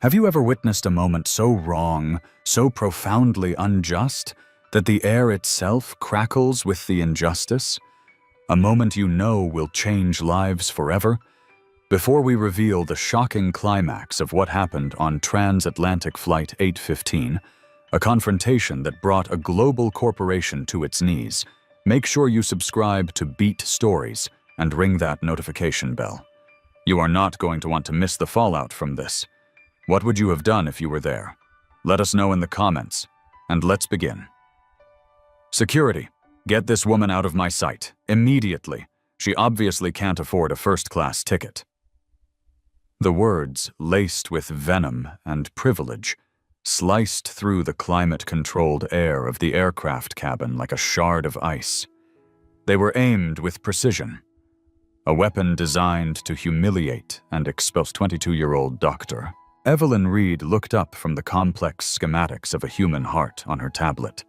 Have you ever witnessed a moment so wrong, so profoundly unjust, that the air itself crackles with the injustice? A moment you know will change lives forever? Before we reveal the shocking climax of what happened on transatlantic Flight 815, a confrontation that brought a global corporation to its knees, make sure you subscribe to Beat Stories and ring that notification bell. You are not going to want to miss the fallout from this. What would you have done if you were there? Let us know in the comments, and let's begin. Security, get this woman out of my sight, immediately. She obviously can't afford a first-class ticket. The words, laced with venom and privilege, sliced through the climate-controlled air of the aircraft cabin like a shard of ice. They were aimed with precision, a weapon designed to humiliate and expose 22-year-old Dr. Evelyn Reed looked up from the complex schematics of a human heart on her tablet,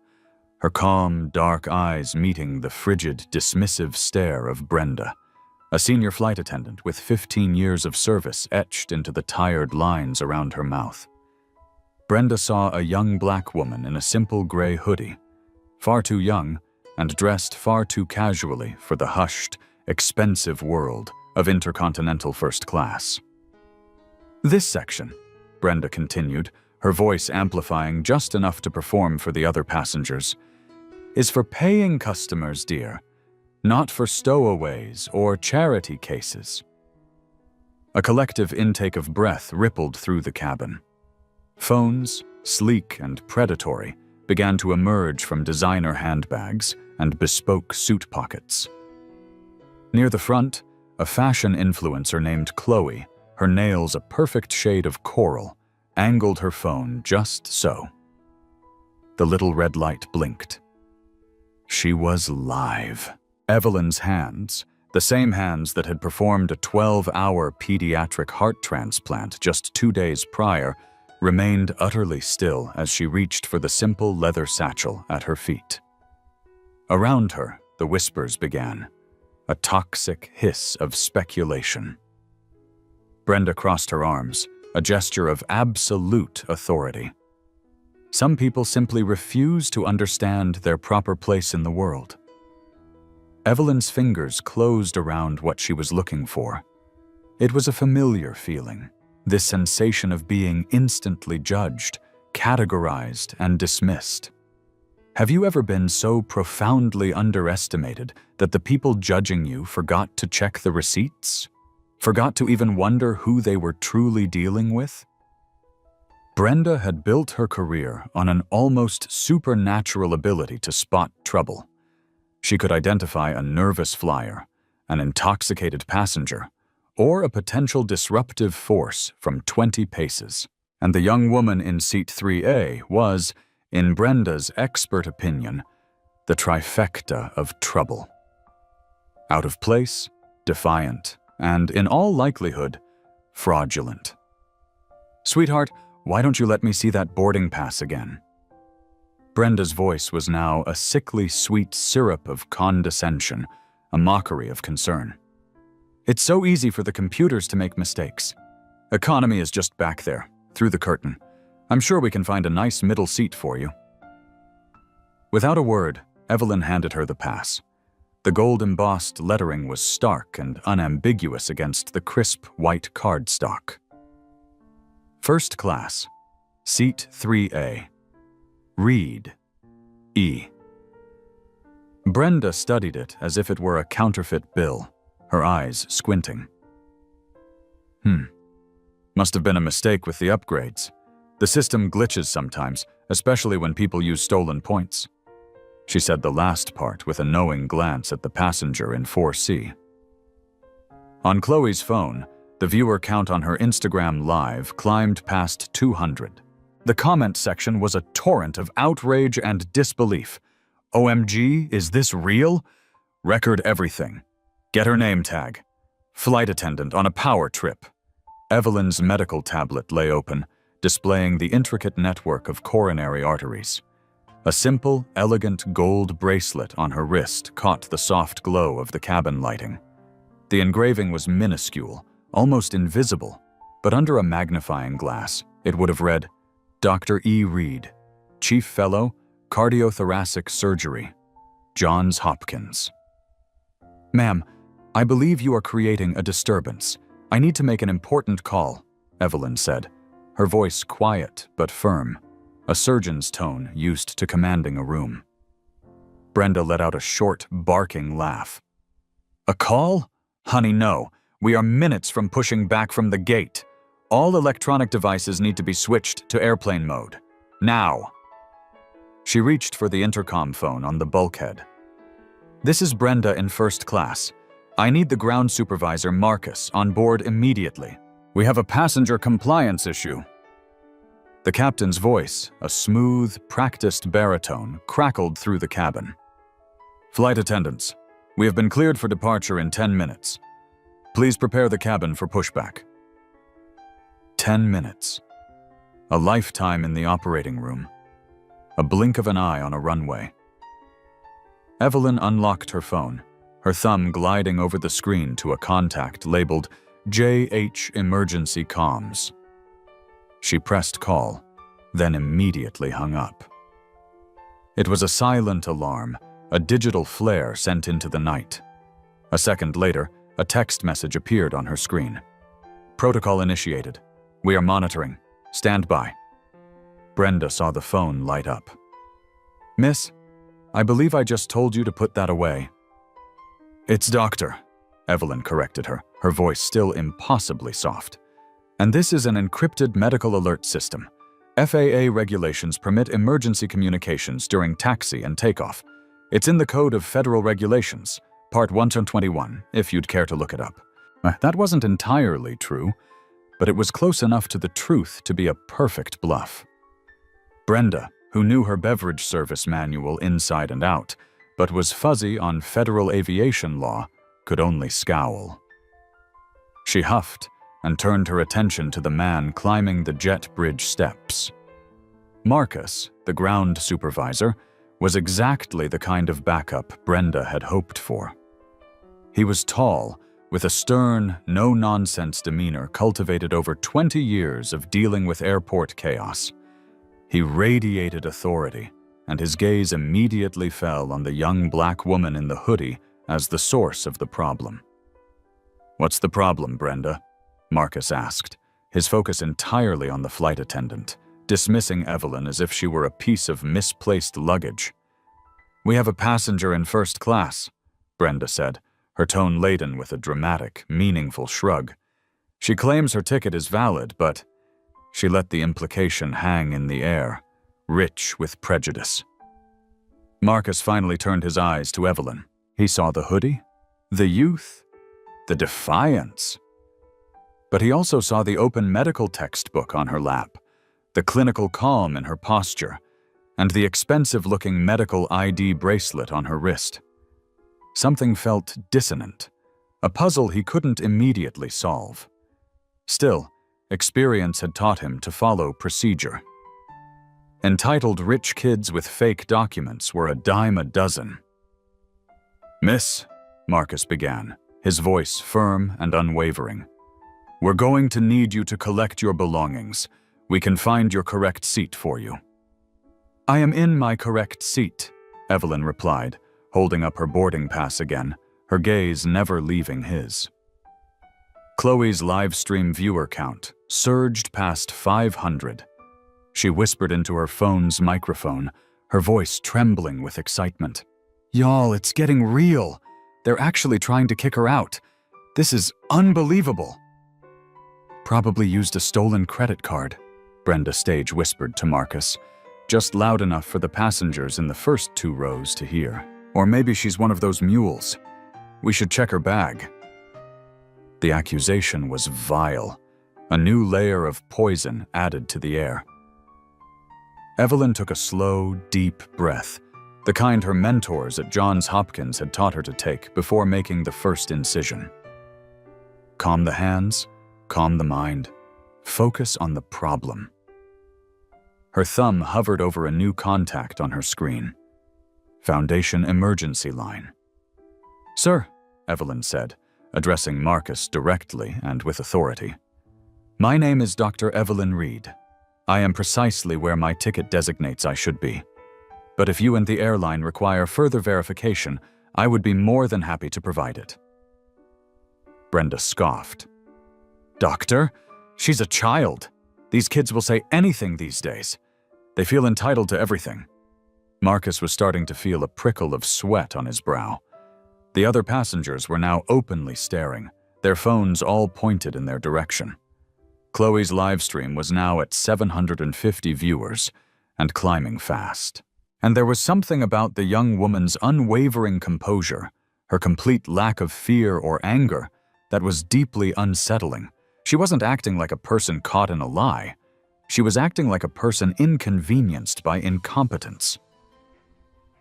her calm, dark eyes meeting the frigid, dismissive stare of Brenda, a senior flight attendant with 15 years of service etched into the tired lines around her mouth. Brenda saw a young black woman in a simple gray hoodie, far too young and dressed far too casually for the hushed, expensive world of intercontinental first class. This section, Brenda continued, her voice amplifying just enough to perform for the other passengers, is for paying customers, dear, not for stowaways or charity cases. A collective intake of breath rippled through the cabin. Phones, sleek and predatory, began to emerge from designer handbags and bespoke suit pockets. Near the front, a fashion influencer named Chloe, her nails a perfect shade of coral, angled her phone just so. The little red light blinked. She was live. Evelyn's hands, the same hands that had performed a 12-hour pediatric heart transplant just 2 days prior, remained utterly still as she reached for the simple leather satchel at her feet. Around her, the whispers began, a toxic hiss of speculation. Brenda crossed her arms, a gesture of absolute authority. Some people simply refuse to understand their proper place in the world. Evelyn's fingers closed around what she was looking for. It was a familiar feeling, this sensation of being instantly judged, categorized, and dismissed. Have you ever been so profoundly underestimated that the people judging you forgot to check the receipts? Forgot to even wonder who they were truly dealing with? Brenda had built her career on an almost supernatural ability to spot trouble. She could identify a nervous flyer, an intoxicated passenger, or a potential disruptive force from 20 paces. And the young woman in seat 3A was, in Brenda's expert opinion, the trifecta of trouble. Out of place, defiant, and, in all likelihood, fraudulent. "Sweetheart, why don't you let me see that boarding pass again?" Brenda's voice was now a sickly sweet syrup of condescension, a mockery of concern. "It's so easy for the computers to make mistakes. Economy is just back there, through the curtain. I'm sure we can find a nice middle seat for you." Without a word, Evelyn handed her the pass. The gold-embossed lettering was stark and unambiguous against the crisp white cardstock. First class, seat 3A. Reed, E. Brenda studied it as if it were a counterfeit bill, her eyes squinting. Must have been a mistake with the upgrades. The system glitches sometimes, especially when people use stolen points. She said the last part with a knowing glance at the passenger in 4C. On Chloe's phone, the viewer count on her Instagram Live climbed past 200. The comment section was a torrent of outrage and disbelief. "OMG, is this real? Record everything. Get her name tag. Flight attendant on a power trip." Evelyn's medical tablet lay open, displaying the intricate network of coronary arteries. A simple, elegant gold bracelet on her wrist caught the soft glow of the cabin lighting. The engraving was minuscule, almost invisible, but under a magnifying glass, It would have read, Dr. E. Reed, Chief Fellow, Cardiothoracic Surgery, Johns Hopkins. Ma'am, I believe you are creating a disturbance. I need to make an important call, Evelyn said, her voice quiet but firm, a surgeon's tone used to commanding a room. Brenda let out a short, barking laugh. A call? Honey, no. We are minutes from pushing back from the gate. All electronic devices need to be switched to airplane mode. Now. She reached for the intercom phone on the bulkhead. This is Brenda in first class. I need the ground supervisor, Marcus, on board immediately. We have a passenger compliance issue. The captain's voice, a smooth, practiced baritone, crackled through the cabin. Flight attendants, we have been cleared for departure in 10 minutes. Please prepare the cabin for pushback. 10 minutes. A lifetime in the operating room. A blink of an eye on a runway. Evelyn unlocked her phone, her thumb gliding over the screen to a contact labeled JH Emergency Comms. She pressed call, then immediately hung up. It was a silent alarm, a digital flare sent into the night. A second later, a text message appeared on her screen. Protocol initiated. We are monitoring. Stand by. Brenda saw the phone light up. Miss, I believe I just told you to put that away. It's Doctor, Evelyn corrected her, her voice still impossibly soft. And this is an encrypted medical alert system. FAA regulations permit emergency communications during taxi and takeoff. It's in the Code of Federal Regulations, Part 121, if you'd care to look it up. That wasn't entirely true, but it was close enough to the truth to be a perfect bluff. Brenda, who knew her beverage service manual inside and out, but was fuzzy on federal aviation law, could only scowl. She huffed and turned her attention to the man climbing the jet bridge steps. Marcus, the ground supervisor, was exactly the kind of backup Brenda had hoped for. He was tall, with a stern, no-nonsense demeanor cultivated over 20 years of dealing with airport chaos. He radiated authority, and his gaze immediately fell on the young black woman in the hoodie as the source of the problem. What's the problem, Brenda? Marcus asked, his focus entirely on the flight attendant, dismissing Evelyn as if she were a piece of misplaced luggage. We have a passenger in first class, Brenda said, her tone laden with a dramatic, meaningful shrug. She claims her ticket is valid, but she let the implication hang in the air, rich with prejudice. Marcus finally turned his eyes to Evelyn. He saw the hoodie, the youth, the defiance. But he also saw the open medical textbook on her lap, the clinical calm in her posture, and the expensive-looking medical ID bracelet on her wrist. Something felt dissonant, a puzzle he couldn't immediately solve. Still, experience had taught him to follow procedure. Entitled rich kids with fake documents were a dime a dozen. Miss, Marcus began, his voice firm and unwavering. We're going to need you to collect your belongings. We can find your correct seat for you. I am in my correct seat, Evelyn replied, holding up her boarding pass again, her gaze never leaving his. Chloe's live-stream viewer count surged past 500. She whispered into her phone's microphone, her voice trembling with excitement. Y'all, it's getting real. They're actually trying to kick her out. This is unbelievable. Probably used a stolen credit card, Brenda Stage whispered to Marcus, just loud enough for the passengers in the first 2 rows to hear. Or maybe she's one of those mules. We should check her bag. The accusation was vile, a new layer of poison added to the air. Evelyn took a slow, deep breath, the kind her mentors at Johns Hopkins had taught her to take before making the first incision. Calm the hands, calm the mind, focus on the problem. Her thumb hovered over a new contact on her screen. Foundation Emergency Line. Sir, Evelyn said, addressing Marcus directly and with authority. My name is Dr. Evelyn Reed. I am precisely where my ticket designates I should be. But if you and the airline require further verification, I would be more than happy to provide it." Brenda scoffed. "Doctor, she's a child. These kids will say anything these days. They feel entitled to everything." Marcus was starting to feel a prickle of sweat on his brow. The other passengers were now openly staring, their phones all pointed in their direction. Chloe's livestream was now at 750 viewers and climbing fast. And there was something about the young woman's unwavering composure, her complete lack of fear or anger, that was deeply unsettling. She wasn't acting like a person caught in a lie. She was acting like a person inconvenienced by incompetence.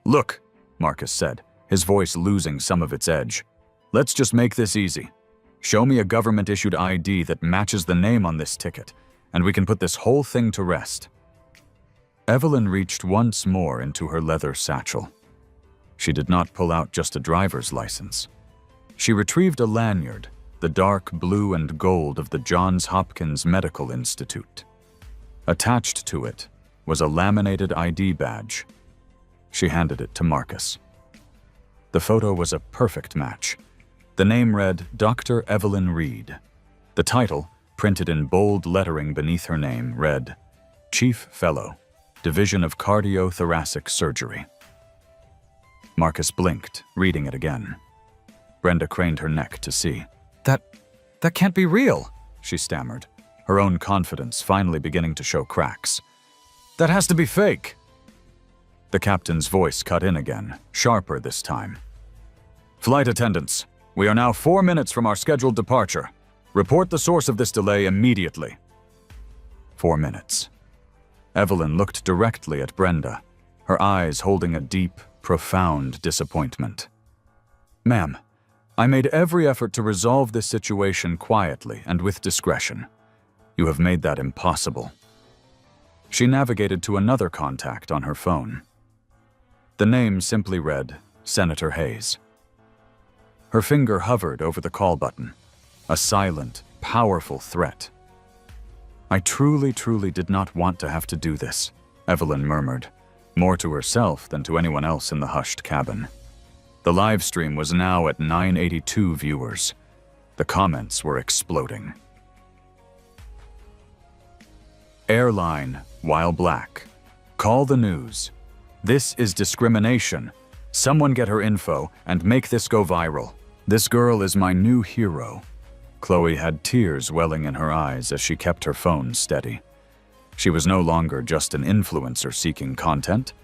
"Look," Marcus said, his voice losing some of its edge. "Let's just make this easy. Show me a government-issued ID that matches the name on this ticket, and we can put this whole thing to rest." Evelyn reached once more into her leather satchel. She did not pull out just a driver's license. She retrieved a lanyard, the dark blue and gold of the Johns Hopkins Medical Institute. Attached to it was a laminated ID badge. She handed it to Marcus. The photo was a perfect match. The name read Dr. Evelyn Reed. The title, printed in bold lettering beneath her name, read Chief Fellow, Division of Cardiothoracic Surgery. Marcus blinked, reading it again. Brenda craned her neck to see. That can't be real," she stammered, her own confidence finally beginning to show cracks. "That has to be fake." The captain's voice cut in again, sharper this time. "Flight attendants, we are now 4 minutes from our scheduled departure. Report the source of this delay immediately." 4 minutes. Evelyn looked directly at Brenda, her eyes holding a deep, profound disappointment. "Ma'am, I made every effort to resolve this situation quietly and with discretion. You have made that impossible." She navigated to another contact on her phone. The name simply read Senator Hayes. Her finger hovered over the call button, a silent, powerful threat. "I truly did not want to have to do this," Evelyn murmured, more to herself than to anyone else in the hushed cabin. The live stream was now at 982 viewers. The comments were exploding. Airline, while black. Call the news. This is discrimination. Someone get her info and make this go viral. This girl is my new hero. Chloe had tears welling in her eyes as she kept her phone steady. She was no longer just an influencer seeking content.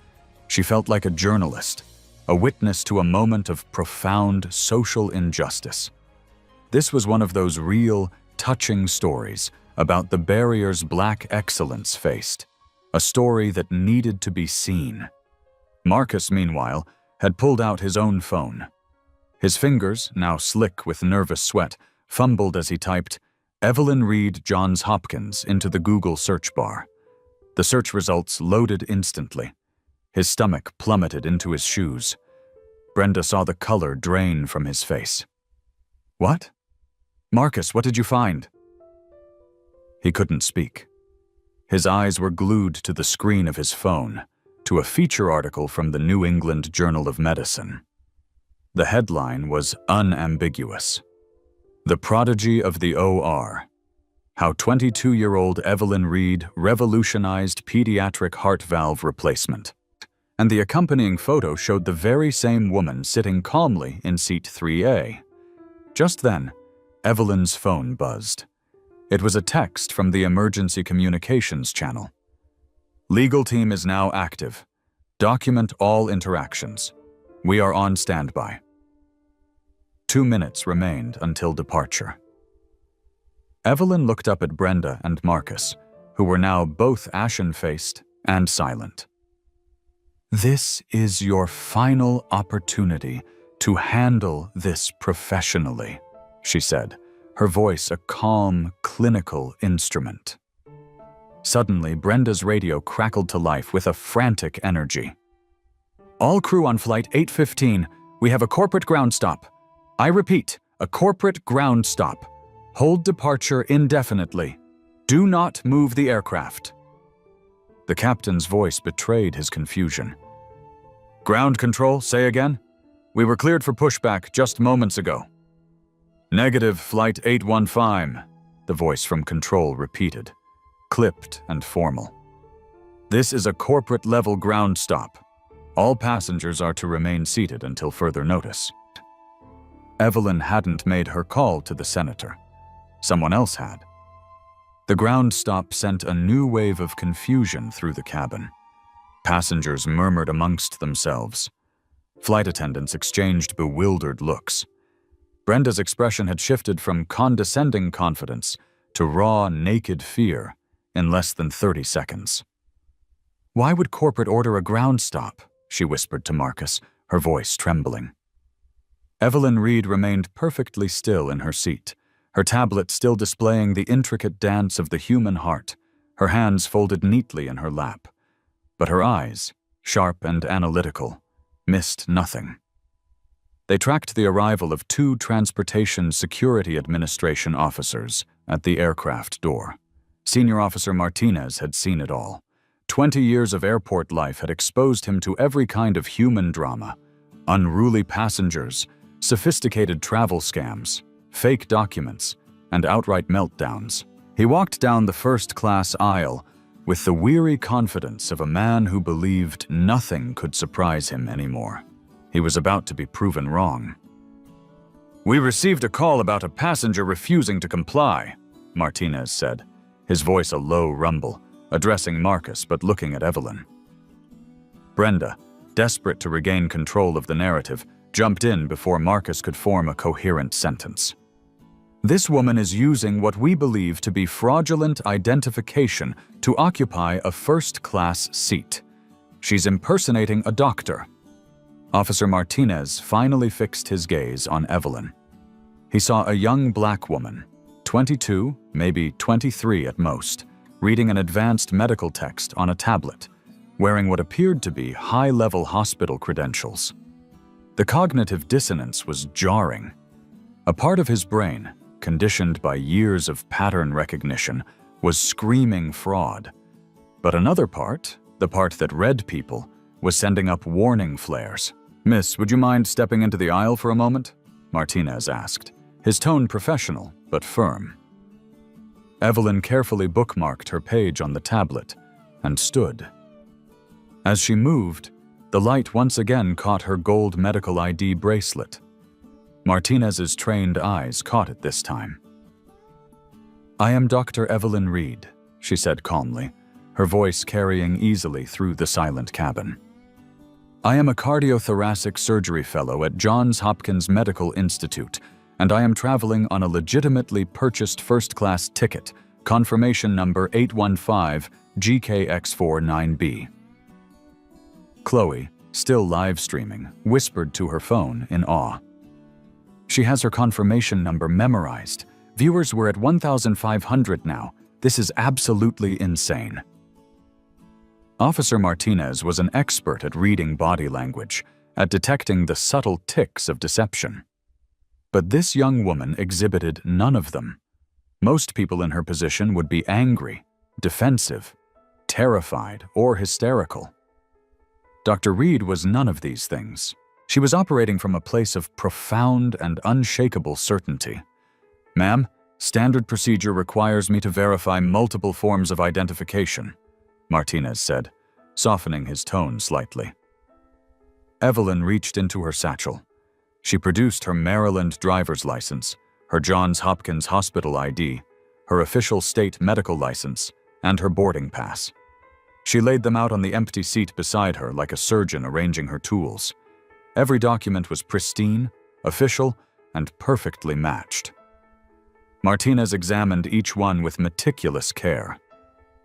She felt like a journalist, a witness to a moment of profound social injustice. This was one of those real, touching stories about the barriers Black excellence faced, a story that needed to be seen. Marcus, meanwhile, had pulled out his own phone. His fingers, now slick with nervous sweat, fumbled as he typed Evelyn Reed, Johns Hopkins into the Google search bar. The search results loaded instantly. His stomach plummeted into his shoes. Brenda saw the color drain from his face. "What? Marcus, what did you find?" He couldn't speak. His eyes were glued to the screen of his phone, to a feature article from the New England Journal of Medicine. The headline was unambiguous. The Prodigy of the OR. How 22-year-old Evelyn Reed revolutionized pediatric heart valve replacement. And the accompanying photo showed the very same woman sitting calmly in seat 3A. Just then, Evelyn's phone buzzed. It was a text from the Emergency Communications channel. "Legal team is now active. Document all interactions. We are on standby." 2 minutes remained until departure. Evelyn looked up at Brenda and Marcus, who were now both ashen-faced and silent. "This is your final opportunity to handle this professionally," she said, her voice a calm, clinical instrument. Suddenly, Brenda's radio crackled to life with a frantic energy. "All crew on flight 815, we have a corporate ground stop. I repeat, a corporate ground stop. Hold departure indefinitely. Do not move the aircraft." The captain's voice betrayed his confusion. "Ground control, say again? We were cleared for pushback just moments ago." "Negative, Flight 815, the voice from control repeated, clipped and formal. "This is a corporate-level ground stop. All passengers are to remain seated until further notice." Evelyn hadn't made her call to the senator. Someone else had. The ground stop sent a new wave of confusion through the cabin. Passengers murmured amongst themselves. Flight attendants exchanged bewildered looks. Brenda's expression had shifted from condescending confidence to raw, naked fear in less than 30 seconds. "Why would corporate order a ground stop?" she whispered to Marcus, her voice trembling. Evelyn Reed remained perfectly still in her seat, her tablet still displaying the intricate dance of the human heart, her hands folded neatly in her lap. But her eyes, sharp and analytical, missed nothing. They tracked the arrival of 2 Transportation Security Administration officers at the aircraft door. Senior Officer Martinez had seen it all. 20 years of airport life had exposed him to every kind of human drama: unruly passengers, sophisticated travel scams, fake documents, and outright meltdowns. He walked down the first-class aisle with the weary confidence of a man who believed nothing could surprise him anymore. He was about to be proven wrong. "We received a call about a passenger refusing to comply," Martinez said, his voice a low rumble, addressing Marcus but looking at Evelyn. Brenda, desperate to regain control of the narrative, jumped in before Marcus could form a coherent sentence. "This woman is using what we believe to be fraudulent identification to occupy a first-class seat. She's impersonating a doctor." Officer Martinez finally fixed his gaze on Evelyn. He saw a young black woman, 22, maybe 23 at most, reading an advanced medical text on a tablet, wearing what appeared to be high-level hospital credentials. The cognitive dissonance was jarring. A part of his brain, conditioned by years of pattern recognition, was screaming fraud. But another part, the part that read people, was sending up warning flares. "Miss, would you mind stepping into the aisle for a moment?" Martinez asked, his tone professional but firm. Evelyn carefully bookmarked her page on the tablet and stood. As she moved, the light once again caught her gold medical ID bracelet. Martinez's trained eyes caught it this time. "I am Dr. Evelyn Reed," she said calmly, her voice carrying easily through the silent cabin. "I am a cardiothoracic surgery fellow at Johns Hopkins Medical Institute, and I am traveling on a legitimately purchased first-class ticket, confirmation number 815 GKX49B. Chloe, still live streaming, whispered to her phone in awe. "She has her confirmation number memorized. Viewers were at 1,500 now. This is absolutely insane." Officer Martinez was an expert at reading body language, at detecting the subtle tics of deception. But this young woman exhibited none of them. Most people in her position would be angry, defensive, terrified, or hysterical. Dr. Reed was none of these things. She was operating from a place of profound and unshakable certainty. "Ma'am, standard procedure requires me to verify multiple forms of identification," Martinez said, softening his tone slightly. Evelyn reached into her satchel. She produced her Maryland driver's license, her Johns Hopkins hospital ID, her official state medical license, and her boarding pass. She laid them out on the empty seat beside her like a surgeon arranging her tools. Every document was pristine, official, and perfectly matched. Martinez examined each one with meticulous care.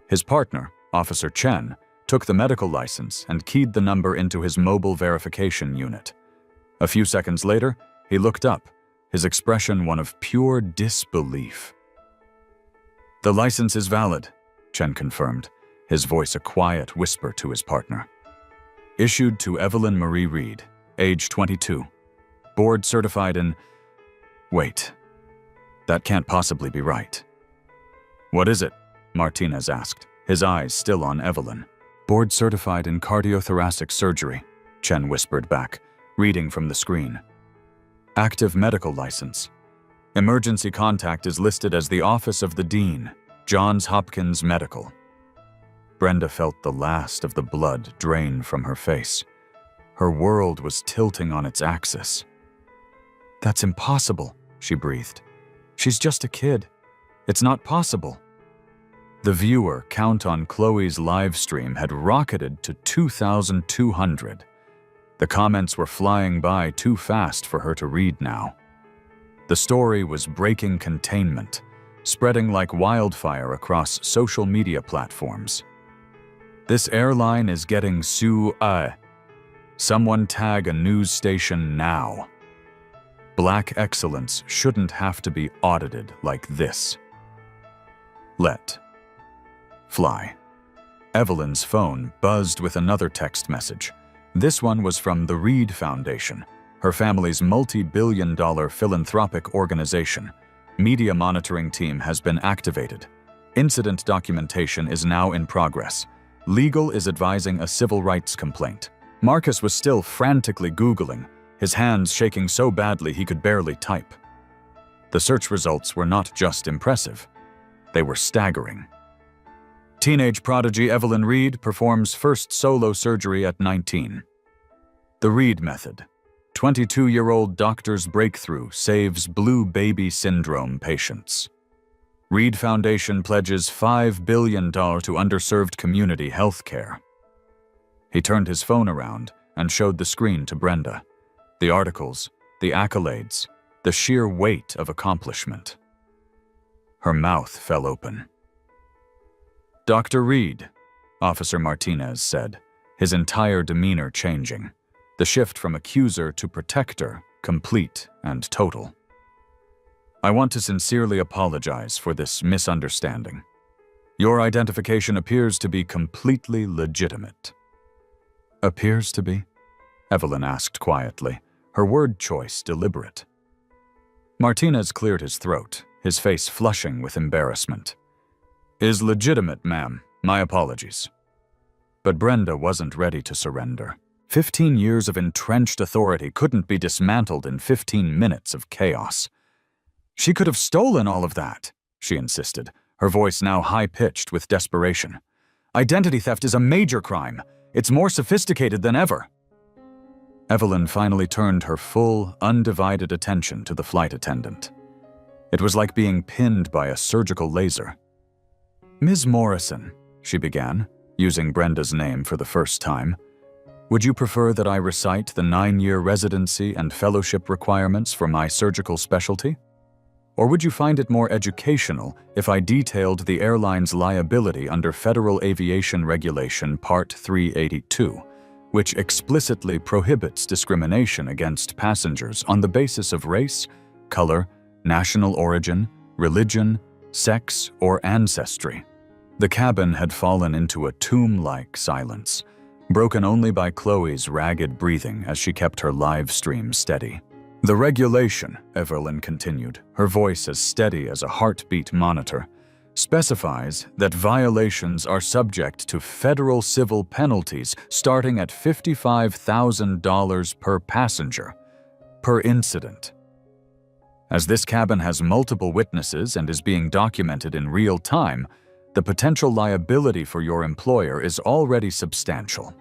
His partner, Officer Chen, took the medical license and keyed the number into his mobile verification unit. A few seconds later, he looked up, his expression one of pure disbelief. "The license is valid," Chen confirmed, his voice a quiet whisper to his partner. "Issued to Evelyn Marie Reed, age 22. Board certified in..." "Wait. That can't possibly be right." "What is it?" Martinez asked, his eyes still on Evelyn. Board-certified in cardiothoracic surgery, Chen whispered back, reading from the screen. Active medical license. Emergency contact is listed as the Office of the Dean, Johns Hopkins Medical. Brenda felt the last of the blood drain from her face. Her world was tilting on its axis. "That's impossible," she breathed. "She's just a kid. It's not possible." The viewer count on Chloe's live stream had rocketed to 2,200. The comments were flying by too fast for her to read now. The story was breaking containment, spreading like wildfire across social media platforms. "This airline is getting Someone tag a news station now. Black excellence shouldn't have to be audited like this." Let fly. Evelyn's phone buzzed with another text message. This one was from the Reed Foundation, her family's multi-billion-dollar philanthropic organization. Media monitoring team has been activated. Incident documentation is now in progress. Legal is advising a civil rights complaint. Marcus was still frantically Googling, his hands shaking so badly he could barely type. The search results were not just impressive, they were staggering. Teenage prodigy Evelyn Reed performs first solo surgery at 19. The Reed method. 22-year-old doctor's breakthrough saves blue baby syndrome patients. Reed Foundation pledges $5 billion to underserved community health care. He turned his phone around and showed the screen to Brenda. The articles, the accolades, the sheer weight of accomplishment. Her mouth fell open. "Dr. Reed," Officer Martinez said, his entire demeanor changing. The shift from accuser to protector, complete and total. "I want to sincerely apologize for this misunderstanding. Your identification appears to be completely legitimate." "Appears to be?" Evelyn asked quietly, her word choice deliberate. Martinez cleared his throat, his face flushing with embarrassment. "Is legitimate, ma'am. My apologies." But Brenda wasn't ready to surrender. 15 years of entrenched authority couldn't be dismantled in 15 minutes of chaos. "She could have stolen all of that," she insisted, her voice now high-pitched with desperation. "Identity theft is a major crime. It's more sophisticated than ever." Evelyn finally turned her full, undivided attention to the flight attendant. It was like being pinned by a surgical laser. "Ms. Morrison," she began, using Brenda's name for the first time, "would you prefer that I recite the 9-year residency and fellowship requirements for my surgical specialty? Or would you find it more educational if I detailed the airline's liability under Federal Aviation Regulation Part 382, which explicitly prohibits discrimination against passengers on the basis of race, color, national origin, religion, sex, or ancestry?" The cabin had fallen into a tomb-like silence, broken only by Chloe's ragged breathing as she kept her live stream steady. "The regulation," Evelyn continued, her voice as steady as a heartbeat monitor, specifies that violations are subject to federal civil penalties starting at $55,000 per passenger, per incident. As this cabin has multiple witnesses and is being documented in real time, the potential liability for your employer is already substantial.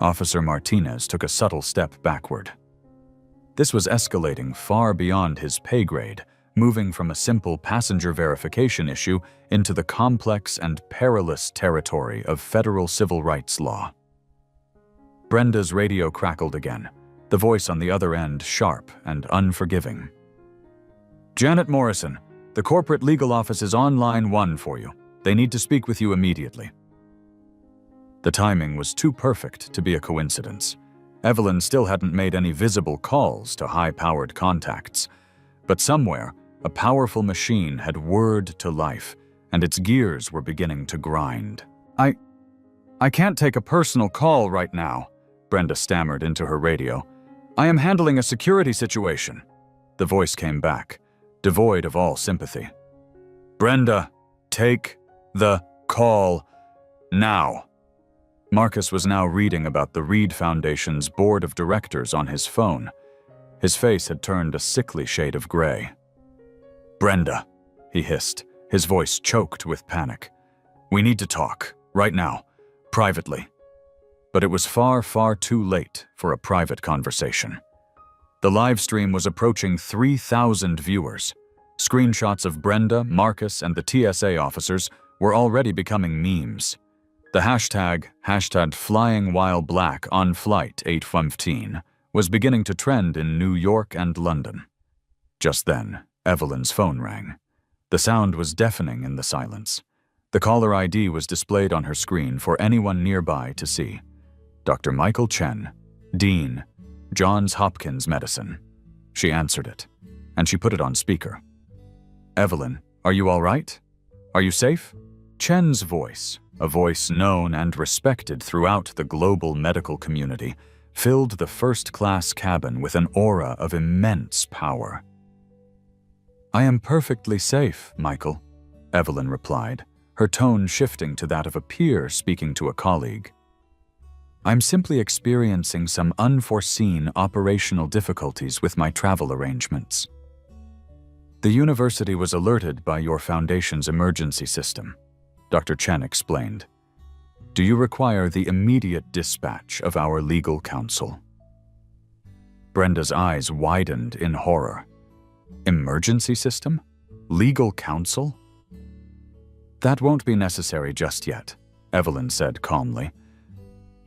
Officer Martinez took a subtle step backward. This was escalating far beyond his pay grade, moving from a simple passenger verification issue into the complex and perilous territory of federal civil rights law. Brenda's radio crackled again, the voice on the other end sharp and unforgiving. "Janet Morrison, the corporate legal office is on line 1 for you. They need to speak with you immediately." The timing was too perfect to be a coincidence. Evelyn still hadn't made any visible calls to high-powered contacts, but somewhere, a powerful machine had whirred to life, and its gears were beginning to grind. I can't take a personal call right now," Brenda stammered into her radio. "I am handling a security situation." The voice came back, devoid of all sympathy. "Brenda, take the call now." Marcus was now reading about the Reed Foundation's board of directors on his phone. His face had turned a sickly shade of gray. "Brenda," he hissed, his voice choked with panic. "We need to talk, right now, privately." But it was far, far too late for a private conversation. The live stream was approaching 3,000 viewers. Screenshots of Brenda, Marcus, and the TSA officers were already becoming memes. The hashtag #FlyingWhileBlack on Flight 815 was beginning to trend in New York and London. Just then, Evelyn's phone rang. The sound was deafening in the silence. The caller ID was displayed on her screen for anyone nearby to see. Dr. Michael Chen, Dean, Johns Hopkins Medicine. She answered it, and she put it on speaker. "Evelyn, are you all right? Are you safe?" Chen's voice, a voice known and respected throughout the global medical community, filled the first-class cabin with an aura of immense power. "I am perfectly safe, Michael," Evelyn replied, her tone shifting to that of a peer speaking to a colleague. "I'm simply experiencing some unforeseen operational difficulties with my travel arrangements. The university was alerted by your foundation's emergency system," Dr. Chen explained. "Do you require the immediate dispatch of our legal counsel?" Brenda's eyes widened in horror. Emergency system? Legal counsel? "That won't be necessary just yet," Evelyn said calmly.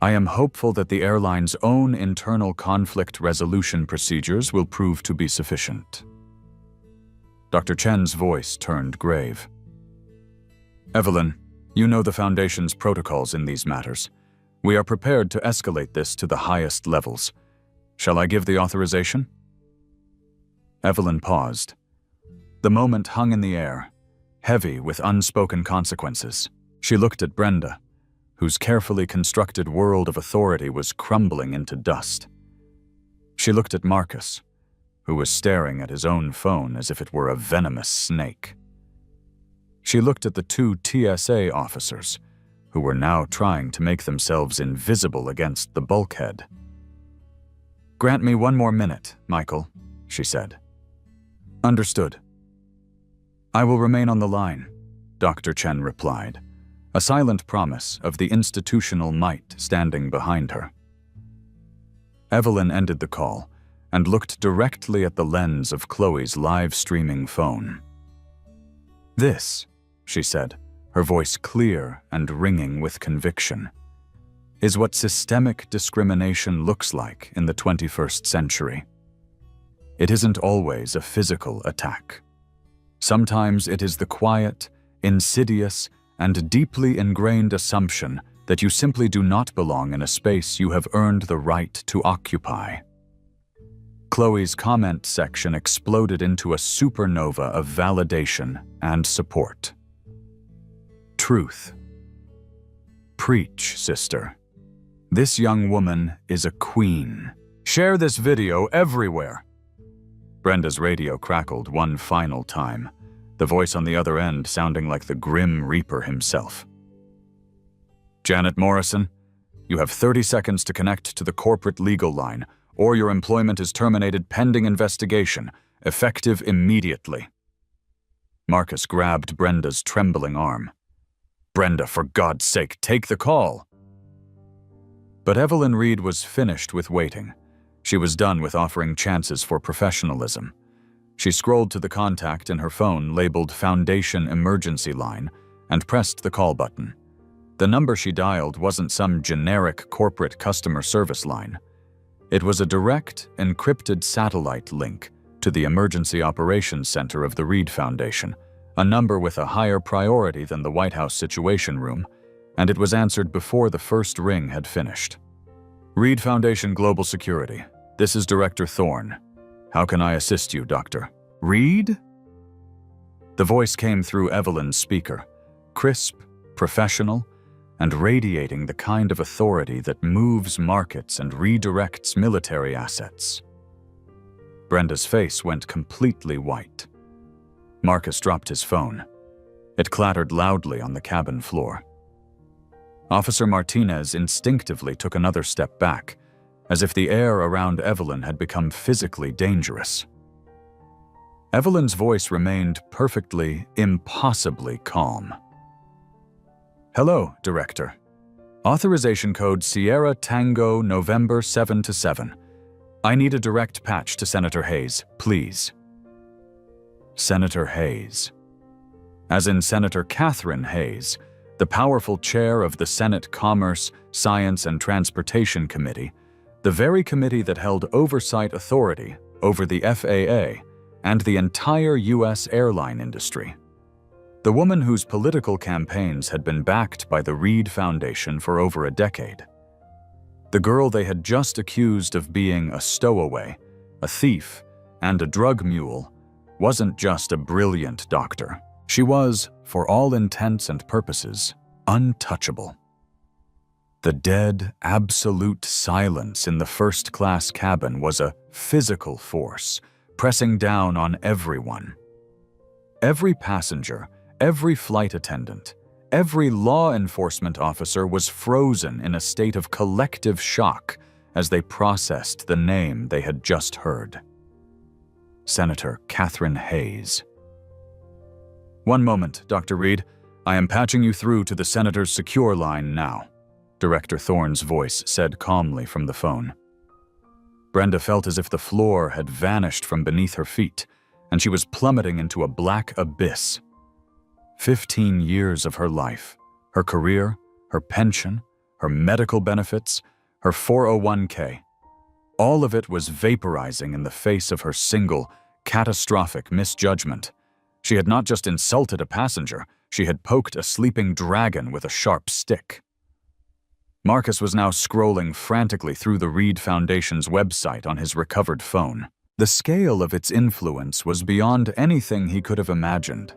"I am hopeful that the airline's own internal conflict resolution procedures will prove to be sufficient." Dr. Chen's voice turned grave. "Evelyn, you know the Foundation's protocols in these matters. We are prepared to escalate this to the highest levels. Shall I give the authorization?" Evelyn paused. The moment hung in the air, heavy with unspoken consequences. She looked at Brenda, whose carefully constructed world of authority was crumbling into dust. She looked at Marcus, who was staring at his own phone as if it were a venomous snake. She looked at the two TSA officers, who were now trying to make themselves invisible against the bulkhead. "Grant me one more minute, Michael," she said. "Understood." "I will remain on the line," Dr. Chen replied, a silent promise of the institutional might standing behind her. Evelyn ended the call and looked directly at the lens of Chloe's live-streaming phone. "This," she said, her voice clear and ringing with conviction, "is what systemic discrimination looks like in the 21st century. It isn't always a physical attack. Sometimes it is the quiet, insidious, and deeply ingrained assumption that you simply do not belong in a space you have earned the right to occupy." Chloe's comment section exploded into a supernova of validation and support. Truth. Preach, sister. This young woman is a queen. Share this video everywhere. Brenda's radio crackled one final time, the voice on the other end sounding like the Grim Reaper himself. "Janet Morrison, you have 30 seconds to connect to the corporate legal line, or your employment is terminated pending investigation, effective immediately." Marcus grabbed Brenda's trembling arm. "Brenda, for God's sake, take the call." But Evelyn Reed was finished with waiting. She was done with offering chances for professionalism. She scrolled to the contact in her phone labeled Foundation Emergency Line and pressed the call button. The number she dialed wasn't some generic corporate customer service line. It was a direct, encrypted satellite link to the Emergency Operations Center of the Reed Foundation, a number with a higher priority than the White House Situation Room, and it was answered before the first ring had finished. "Reed Foundation Global Security. This is Director Thorne. How can I assist you, Doctor?" "Reed?" The voice came through Evelyn's speaker, crisp, professional, and radiating the kind of authority that moves markets and redirects military assets. Brenda's face went completely white. Marcus dropped his phone. It clattered loudly on the cabin floor. Officer Martinez instinctively took another step back, as if the air around Evelyn had become physically dangerous. Evelyn's voice remained perfectly, impossibly calm. "Hello, Director. Authorization code Sierra Tango November 7-7. I need a direct patch to Senator Hayes, please." Senator Hayes. As in Senator Catherine Hayes, the powerful chair of the Senate Commerce, Science, and Transportation Committee, the very committee that held oversight authority over the FAA and the entire U.S. airline industry. The woman whose political campaigns had been backed by the Reed Foundation for over a decade. The girl they had just accused of being a stowaway, a thief, and a drug mule wasn't just a brilliant doctor. She was, for all intents and purposes, untouchable. The dead, absolute silence in the first-class cabin was a physical force, pressing down on everyone. Every passenger, every flight attendant, every law enforcement officer was frozen in a state of collective shock as they processed the name they had just heard. Senator Catherine Hayes. "One moment, Dr. Reed. I am patching you through to the Senator's secure line now," Director Thorne's voice said calmly from the phone. Brenda felt as if the floor had vanished from beneath her feet, and she was plummeting into a black abyss. 15 years of her life, her career, her pension, her medical benefits, her 401k, all of it was vaporizing in the face of her single, catastrophic misjudgment. She had not just insulted a passenger, she had poked a sleeping dragon with a sharp stick. Marcus was now scrolling frantically through the Reed Foundation's website on his recovered phone. The scale of its influence was beyond anything he could have imagined.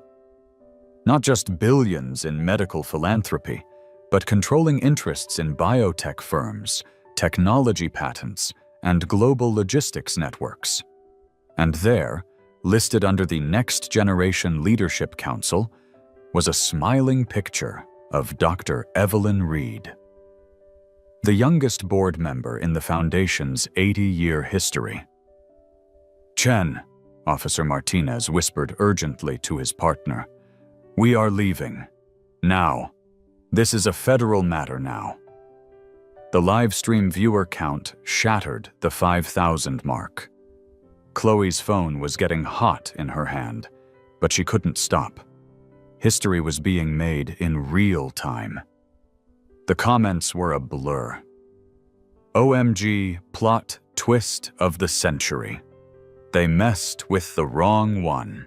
Not just billions in medical philanthropy, but controlling interests in biotech firms, technology patents, and global logistics networks. And there, listed under the Next Generation Leadership Council, was a smiling picture of Dr. Evelyn Reed. The youngest board member in the Foundation's 80-year history. "Chen," Officer Martinez whispered urgently to his partner, "we are leaving. Now. This is a federal matter now." The live stream viewer count shattered the 5,000 mark. Chloe's phone was getting hot in her hand, but she couldn't stop. History was being made in real time. The comments were a blur. "OMG, plot twist of the century. They messed with the wrong one.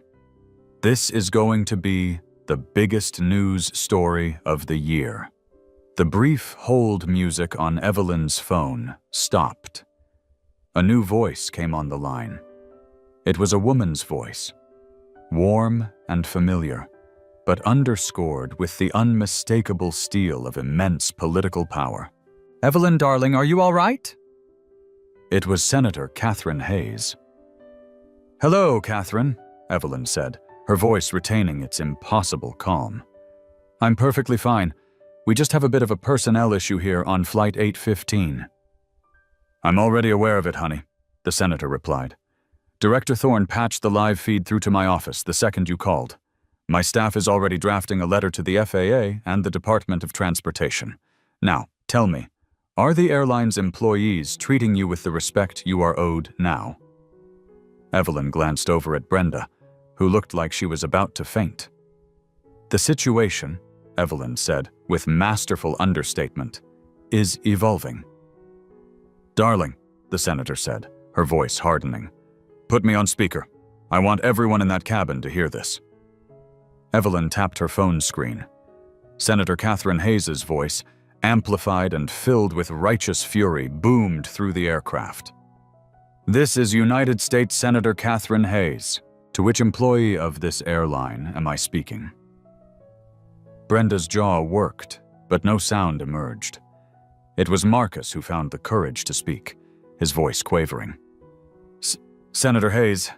This is going to be the biggest news story of the year." The brief hold music on Evelyn's phone stopped. A new voice came on the line. It was a woman's voice, warm and familiar, but underscored with the unmistakable steel of immense political power. "Evelyn, darling, are you all right?" It was Senator Catherine Hayes. "Hello, Catherine," Evelyn said, her voice retaining its impossible calm. "I'm perfectly fine. We just have a bit of a personnel issue here on Flight 815. "I'm already aware of it, honey," the senator replied. "Director Thorne patched the live feed through to my office the second you called. My staff is already drafting a letter to the FAA and the Department of Transportation. Now, tell me, are the airline's employees treating you with the respect you are owed now?" Evelyn glanced over at Brenda, who looked like she was about to faint. "The situation," Evelyn said, with masterful understatement, "is evolving." "Darling," the senator said, her voice hardening, "put me on speaker. I want everyone in that cabin to hear this." Evelyn tapped her phone screen. Senator Catherine Hayes' voice, amplified and filled with righteous fury, boomed through the aircraft. "This is United States Senator Catherine Hayes. To which employee of this airline am I speaking?" Brenda's jaw worked, but no sound emerged. It was Marcus who found the courage to speak, his voice quavering. "Senator Hayes,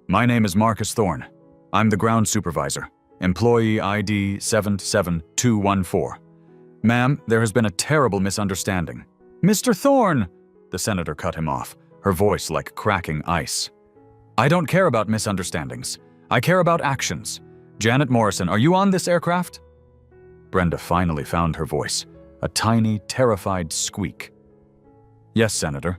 my name is Marcus Thorne. I'm the ground supervisor, employee ID 77214. Ma'am, there has been a terrible misunderstanding. Mr. Thorne! The senator cut him off, her voice like cracking ice. I don't care about misunderstandings. I care about actions. Janet Morrison, are you on this aircraft? Brenda finally found her voice, a tiny, terrified squeak. Yes, Senator.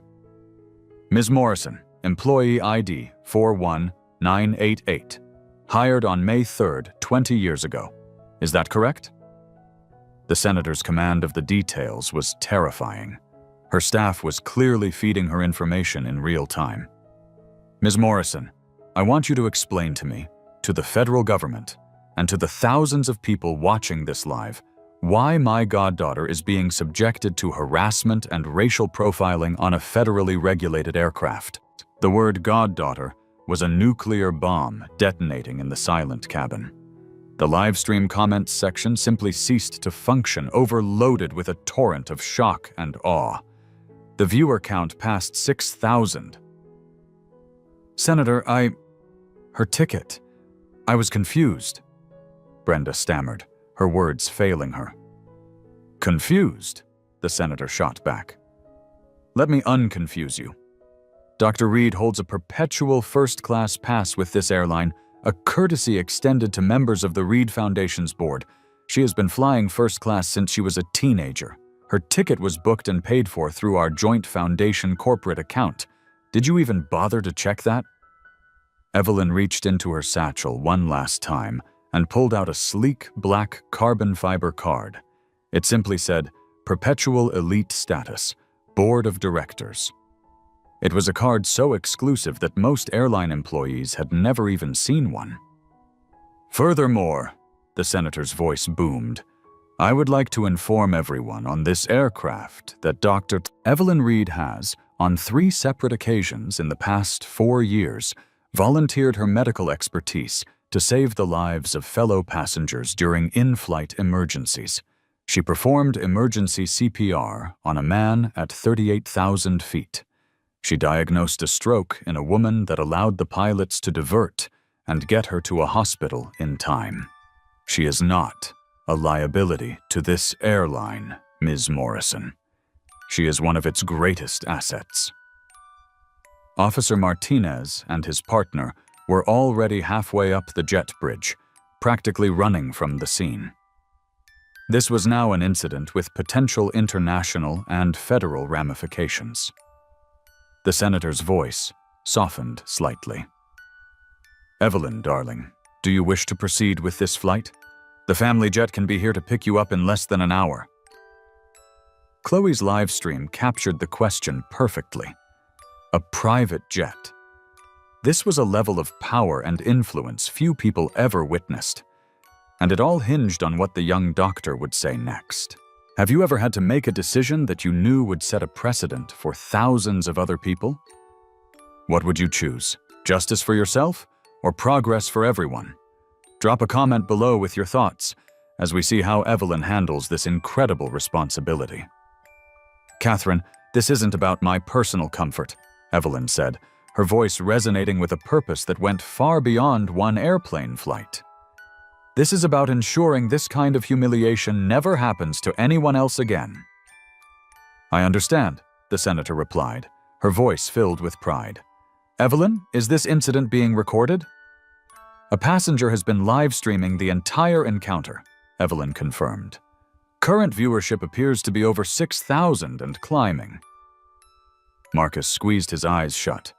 Ms. Morrison, employee ID 41988, hired on May 3rd, 20 years ago. Is that correct? The senator's command of the details was terrifying. Her staff was clearly feeding her information in real time. Ms. Morrison, I want you to explain to me, to the federal government, and to the thousands of people watching this live, why my goddaughter is being subjected to harassment and racial profiling on a federally regulated aircraft. The word goddaughter was a nuclear bomb detonating in the silent cabin. The livestream comments section simply ceased to function, overloaded with a torrent of shock and awe. The viewer count passed 6,000. Senator, her ticket. I was confused. Brenda stammered, her words failing her. Confused? The senator shot back. Let me unconfuse you. Dr. Reed holds a perpetual first-class pass with this airline, a courtesy extended to members of the Reed Foundation's board. She has been flying first class since she was a teenager. Her ticket was booked and paid for through our joint foundation corporate account. Did you even bother to check that? Evelyn reached into her satchel one last time and pulled out a sleek, black carbon fiber card. It simply said, Perpetual Elite Status, Board of Directors. It was a card so exclusive that most airline employees had never even seen one. Furthermore, the senator's voice boomed, I would like to inform everyone on this aircraft that Dr. Evelyn Reed has, on 3 separate occasions in the past 4 years, volunteered her medical expertise to save the lives of fellow passengers during in-flight emergencies. She performed emergency CPR on a man at 38,000 feet. She diagnosed a stroke in a woman that allowed the pilots to divert and get her to a hospital in time. She is not a liability to this airline, Ms. Morrison. She is one of its greatest assets. Officer Martinez and his partner were already halfway up the jet bridge, practically running from the scene. This was now an incident with potential international and federal ramifications. The senator's voice softened slightly. Evelyn, darling, do you wish to proceed with this flight? The family jet can be here to pick you up in less than an hour. Chloe's live stream captured the question perfectly. A private jet. This was a level of power and influence few people ever witnessed. And it all hinged on what the young doctor would say next. Have you ever had to make a decision that you knew would set a precedent for thousands of other people? What would you choose? Justice for yourself or progress for everyone? Drop a comment below with your thoughts as we see how Evelyn handles this incredible responsibility. Catherine, this isn't about my personal comfort, Evelyn said, her voice resonating with a purpose that went far beyond one airplane flight. This is about ensuring this kind of humiliation never happens to anyone else again. I understand, the senator replied, her voice filled with pride. Evelyn, is this incident being recorded? A passenger has been live streaming the entire encounter, Evelyn confirmed. Current viewership appears to be over 6,000 and climbing. Marcus squeezed his eyes shut.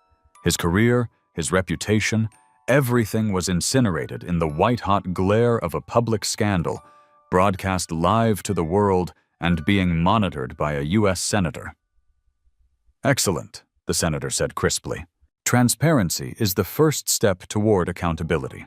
His career, his reputation, everything was incinerated in the white-hot glare of a public scandal, broadcast live to the world and being monitored by a U.S. senator. Excellent, the senator said crisply. Transparency is the first step toward accountability.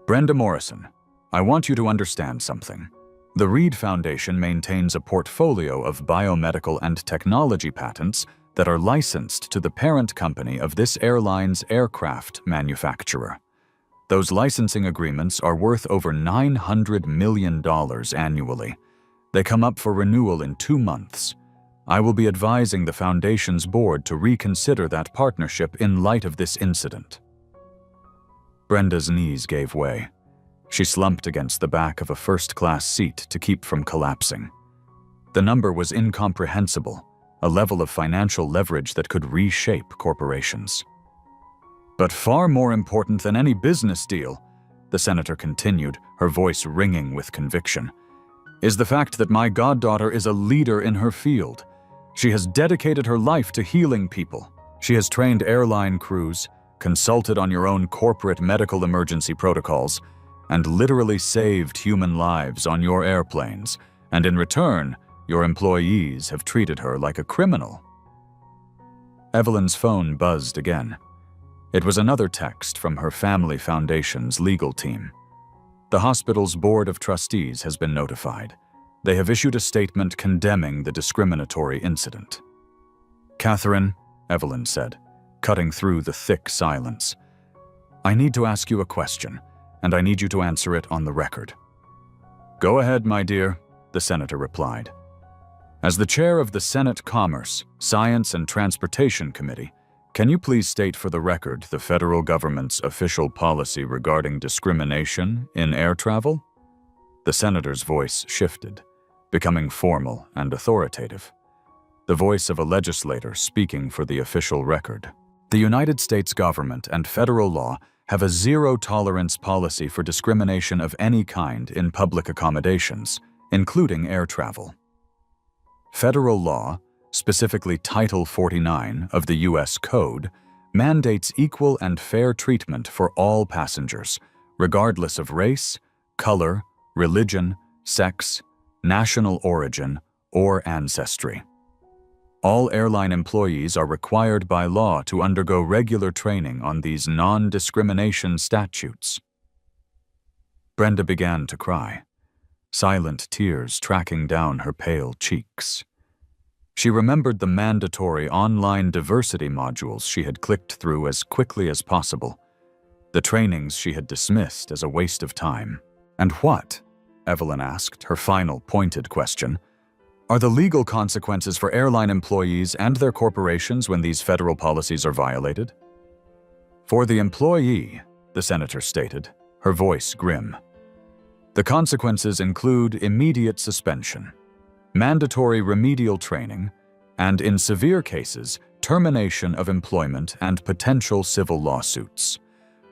Brenda Morrison, I want you to understand something. The Reed Foundation maintains a portfolio of biomedical and technology patents that are licensed to the parent company of this airline's aircraft manufacturer. Those licensing agreements are worth over $900 million annually. They come up for renewal in 2 months. I will be advising the Foundation's board to reconsider that partnership in light of this incident. Brenda's knees gave way. She slumped against the back of a first-class seat to keep from collapsing. The number was incomprehensible, a level of financial leverage that could reshape corporations. But far more important than any business deal, the senator continued, her voice ringing with conviction, is the fact that my goddaughter is a leader in her field. She has dedicated her life to healing people. She has trained airline crews, consulted on your own corporate medical emergency protocols, and literally saved human lives on your airplanes, and in return, your employees have treated her like a criminal. Evelyn's phone buzzed again. It was another text from her family foundation's legal team. The hospital's board of trustees has been notified. They have issued a statement condemning the discriminatory incident. "Catherine," Evelyn said, cutting through the thick silence, "I need to ask you a question, and I need you to answer it on the record." "Go ahead, my dear," the senator replied. "As the chair of the Senate Commerce, Science and Transportation Committee, can you please state for the record the federal government's official policy regarding discrimination in air travel?" The senator's voice shifted, becoming formal and authoritative. The voice of a legislator speaking for the official record. The United States government and federal law have a zero-tolerance policy for discrimination of any kind in public accommodations, including air travel. Federal law, specifically Title 49 of the U.S. Code, mandates equal and fair treatment for all passengers, regardless of race, color, religion, sex, national origin, or ancestry. All airline employees are required by law to undergo regular training on these non-discrimination statutes. Brenda began to cry, silent tears tracking down her pale cheeks. She remembered the mandatory online diversity modules she had clicked through as quickly as possible, the trainings she had dismissed as a waste of time. "And what," Evelyn asked, her final pointed question, "are the legal consequences for airline employees and their corporations when these federal policies are violated?" "For the employee," the senator stated, her voice grim, "the consequences include immediate suspension, mandatory remedial training, and in severe cases, termination of employment and potential civil lawsuits.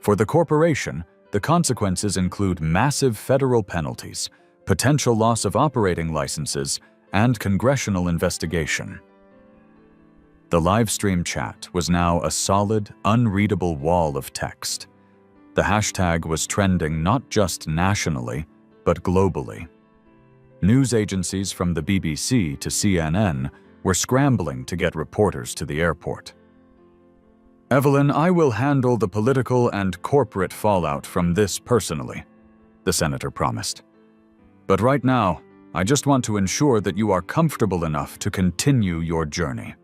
For the corporation, the consequences include massive federal penalties, potential loss of operating licenses, and congressional investigation." The livestream chat was now a solid, unreadable wall of text. The hashtag was trending not just nationally, but globally. News agencies from the BBC to CNN were scrambling to get reporters to the airport. "Evelyn, I will handle the political and corporate fallout from this personally," the senator promised. "But right now, I just want to ensure that you are comfortable enough to continue your journey."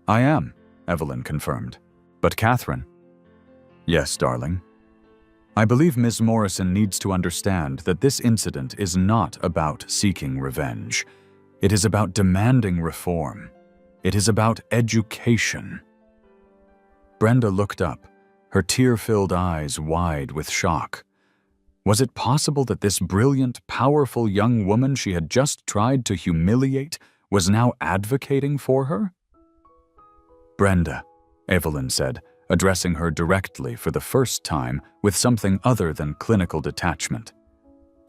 "I am," Evelyn confirmed. "But Catherine?" "Yes, darling. I believe Ms. Morrison needs to understand that this incident is not about seeking revenge. It is about demanding reform. It is about education." Brenda looked up, her tear-filled eyes wide with shock. Was it possible that this brilliant, powerful young woman she had just tried to humiliate was now advocating for her? "Brenda," Evelyn said, addressing her directly for the first time with something other than clinical detachment.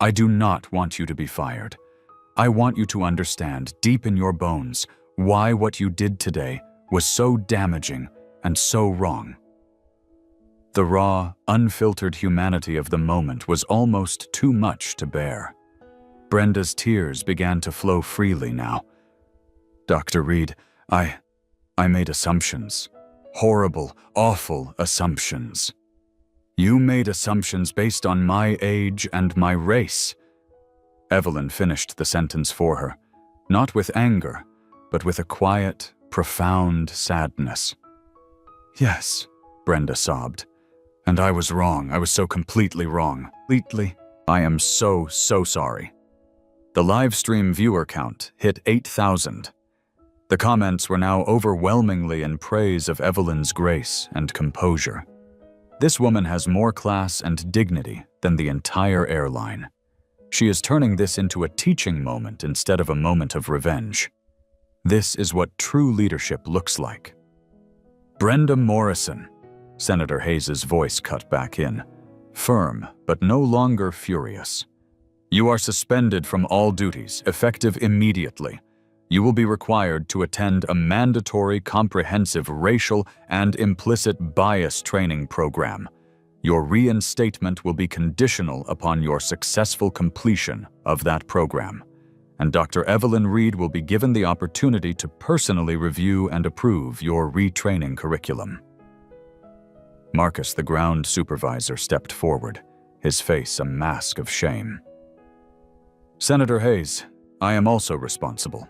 "I do not want you to be fired. I want you to understand deep in your bones why what you did today was so damaging and so wrong." The raw, unfiltered humanity of the moment was almost too much to bear. Brenda's tears began to flow freely now. "Dr. Reed, I made assumptions. Horrible, awful assumptions. You made assumptions based on my age and my race." Evelyn finished the sentence for her, not with anger, but with a quiet, profound sadness. "Yes," Brenda sobbed. "And I was wrong. I was so completely wrong. Completely. I am so sorry." The live stream viewer count hit 8,000. The comments were now overwhelmingly in praise of Evelyn's grace and composure. This woman has more class and dignity than the entire airline. She is turning this into a teaching moment instead of a moment of revenge. This is what true leadership looks like. Brenda Morrison, Senator Hayes' voice cut back in, firm but no longer furious. You are suspended from all duties, effective immediately. You will be required to attend a mandatory comprehensive racial and implicit bias training program. Your reinstatement will be conditional upon your successful completion of that program, and Dr. Evelyn Reed will be given the opportunity to personally review and approve your retraining curriculum. Marcus, the ground supervisor, stepped forward, his face a mask of shame. Senator Hayes, I am also responsible.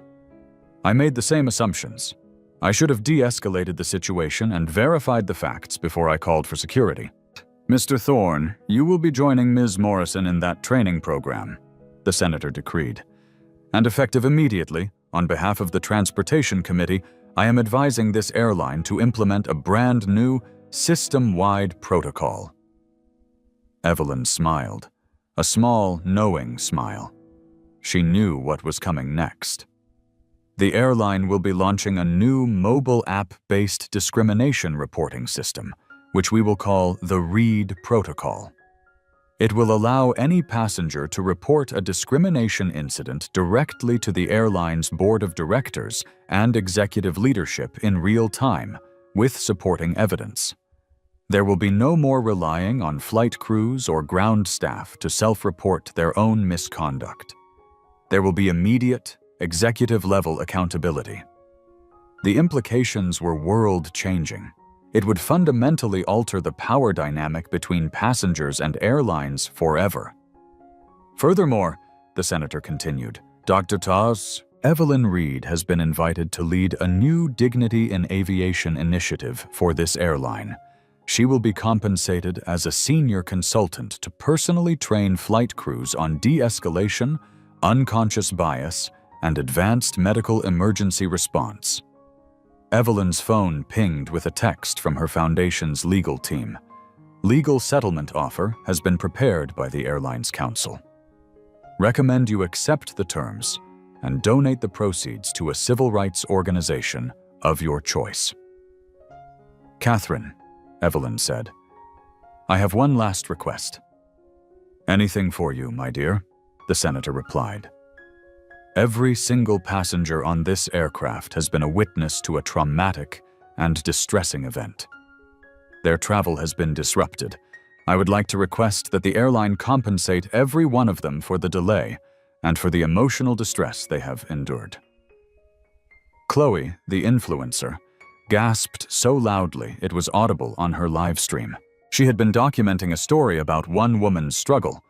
I made the same assumptions. I should have de-escalated the situation and verified the facts before I called for security. Mr. Thorne, you will be joining Ms. Morrison in that training program, the senator decreed. And effective immediately, on behalf of the Transportation Committee, I am advising this airline to implement a brand new, system-wide protocol. Evelyn smiled, a small, knowing smile. She knew what was coming next. The airline will be launching a new mobile app-based discrimination reporting system, which we will call the Reed Protocol. It will allow any passenger to report a discrimination incident directly to the airline's board of directors and executive leadership in real time, with supporting evidence. There will be no more relying on flight crews or ground staff to self-report their own misconduct. There will be immediate, executive-level accountability. The implications were world-changing. It would fundamentally alter the power dynamic between passengers and airlines forever. Furthermore, the senator continued, Dr. Taz, Evelyn Reed has been invited to lead a new Dignity in Aviation initiative for this airline. She will be compensated as a senior consultant to personally train flight crews on de-escalation, unconscious bias, and advanced medical emergency response. Evelyn's phone pinged with a text from her foundation's legal team. Legal settlement offer has been prepared by the airline's counsel. Recommend you accept the terms and donate the proceeds to a civil rights organization of your choice. Catherine, Evelyn said, I have one last request. Anything for you, my dear, the senator replied. Every single passenger on this aircraft has been a witness to a traumatic and distressing event. Their travel has been disrupted. I would like to request that the airline compensate every one of them for the delay and for the emotional distress they have endured. Chloe, the influencer, gasped so loudly it was audible on her live stream. She had been documenting a story about one woman's struggle,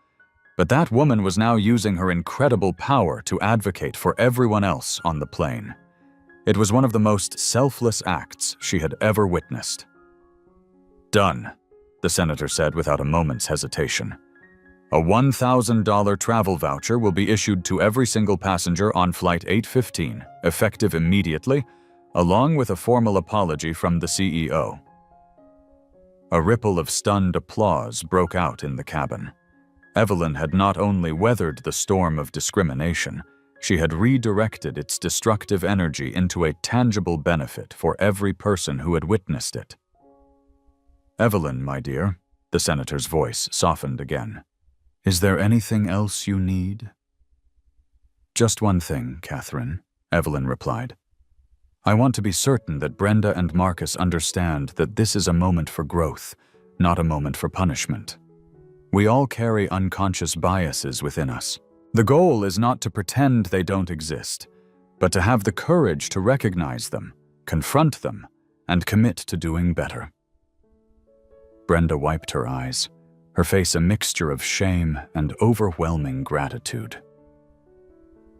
but that woman was now using her incredible power to advocate for everyone else on the plane. It was one of the most selfless acts she had ever witnessed. Done, the senator said without a moment's hesitation. A $1,000 travel voucher will be issued to every single passenger on Flight 815, effective immediately, along with a formal apology from the CEO. A ripple of stunned applause broke out in the cabin. Evelyn had not only weathered the storm of discrimination, she had redirected its destructive energy into a tangible benefit for every person who had witnessed it. Evelyn, my dear, the senator's voice softened again. Is there anything else you need? Just one thing, Catherine, Evelyn replied. I want to be certain that Brenda and Marcus understand that this is a moment for growth, not a moment for punishment. We all carry unconscious biases within us. The goal is not to pretend they don't exist, but to have the courage to recognize them, confront them, and commit to doing better. Brenda wiped her eyes, her face a mixture of shame and overwhelming gratitude.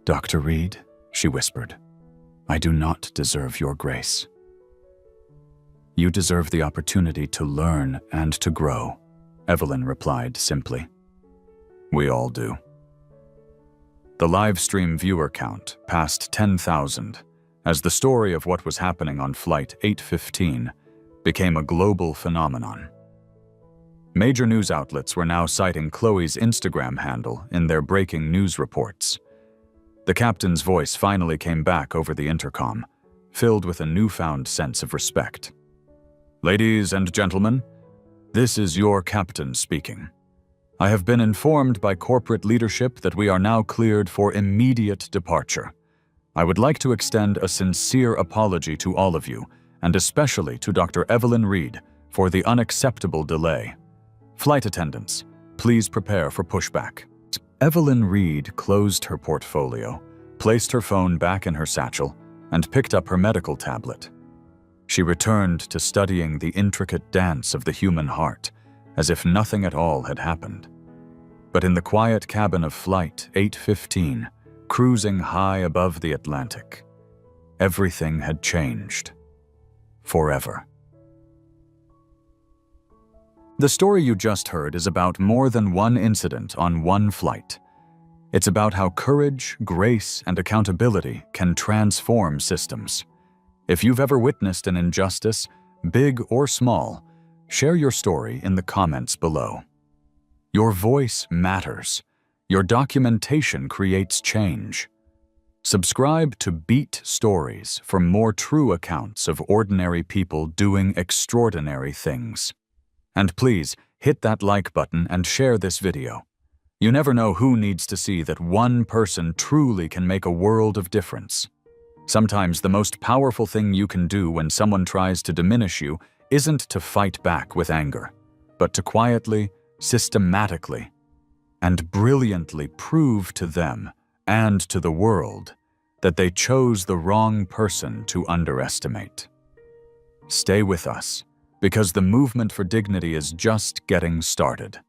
Dr. Reed, she whispered, I do not deserve your grace. You deserve the opportunity to learn and to grow, Evelyn replied simply. We all do. The live stream viewer count passed 10,000 as the story of what was happening on Flight 815 became a global phenomenon. Major news outlets were now citing Chloe's Instagram handle in their breaking news reports. The captain's voice finally came back over the intercom, filled with a newfound sense of respect. "Ladies and gentlemen, this is your captain speaking. I have been informed by corporate leadership that we are now cleared for immediate departure. I would like to extend a sincere apology to all of you, and especially to Dr. Evelyn Reed, for the unacceptable delay. Flight attendants, please prepare for pushback." Evelyn Reed closed her portfolio, placed her phone back in her satchel, and picked up her medical tablet. She returned to studying the intricate dance of the human heart, as if nothing at all had happened. But in the quiet cabin of Flight 815, cruising high above the Atlantic, everything had changed. Forever. The story you just heard is about more than one incident on one flight. It's about how courage, grace, and accountability can transform systems. If you've ever witnessed an injustice, big or small, share your story in the comments below. Your voice matters. Your documentation creates change. Subscribe to Beat Stories for more true accounts of ordinary people doing extraordinary things. And please, hit that like button and share this video. You never know who needs to see that one person truly can make a world of difference. Sometimes the most powerful thing you can do when someone tries to diminish you isn't to fight back with anger, but to quietly, systematically, and brilliantly prove to them and to the world that they chose the wrong person to underestimate. Stay with us, because the movement for dignity is just getting started.